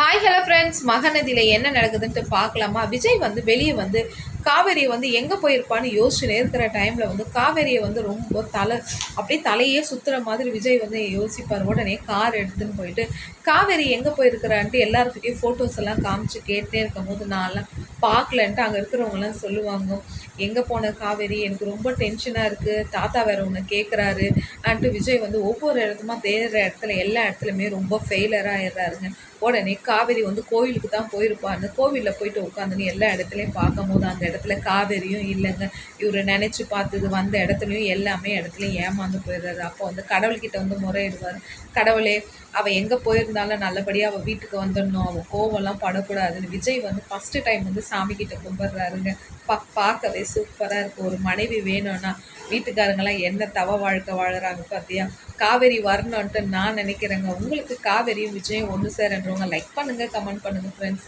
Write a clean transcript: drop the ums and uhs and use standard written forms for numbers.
Hi hello friends, மகநதியில் என்ன நடக்குதுன்ட்டு பார்க்கலாமா? விஜய் வந்து வெளியே வந்து காவேரியை வந்து எங்கே போயிருப்பான்னு யோசிச்சுன்னு இருக்கிற டைமில் வந்து காவேரியை வந்து ரொம்ப அப்படியே தலையே சுற்றுற மாதிரி விஜய் வந்து யோசிப்பார். உடனே கார் எடுத்துன்னு போயிட்டு காவேரி எங்கே போயிருக்கிறான்ட்டு எல்லாருக்கிட்டையும் ஃபோட்டோஸ் எல்லாம் காமிச்சு கேட்டே இருக்கும் போது நான்லாம் பார்க்கலன்ட்டு அங்கே இருக்கிறவங்கலாம் சொல்லுவாங்க, எங்கே போன காவேரி, எனக்கு ரொம்ப டென்ஷனாக இருக்குது, தாத்தா வேறு ஒன்று கேட்குறாரு அன்ட்டு விஜய் வந்து ஒவ்வொரு இடத்துமா தேடுற இடத்துல எல்லா இடத்துலையுமே ரொம்ப ஃபெயிலராக ஆயிடுறாருங்க. உடனே காவேரி வந்து கோவிலுக்கு தான் போயிருப்பான்னு கோவிலில் போயிட்டு உட்காந்துன்னு எல்லா இடத்துலையும் பார்க்கும் போது அந்த இடத்துல காவேரியும் இல்லைங்க. இவர் நினச்சி பார்த்தது வந்த இடத்துலையும் எல்லாமே இடத்துலையும் ஏமாந்து போயிடுறாரு. அப்போ வந்து கடவுள்கிட்ட வந்து முறையிடுவார், கடவுளே அவள் எங்கே போயிருந்தாலும் நல்லபடியாக அவள் வீட்டுக்கு வந்துடணும், அவள் கோவம்லாம் படக்கூடாதுன்னு விஜய் வந்து ஃபஸ்ட்டு டைம் வந்து சாமிக்கிட்ட கும்பிட்றாருங்க. பார்க்கவே சூப்பராக இருக்குது. ஒரு மனைவி வேணும்னா வீட்டுக்காரங்களாம் என்ன தவ வாழ்க்கை வாழறாங்க பார்த்தியா? காவேரி வரணுன்ட்டு நான் நினைக்கிறேங்க. உங்களுக்கு காவேரியும் விஜயும் ஒன்று சேரன்றவங்க லைக் பண்ணுங்கள், கமெண்ட் பண்ணுங்கள் ஃப்ரெண்ட்ஸ்.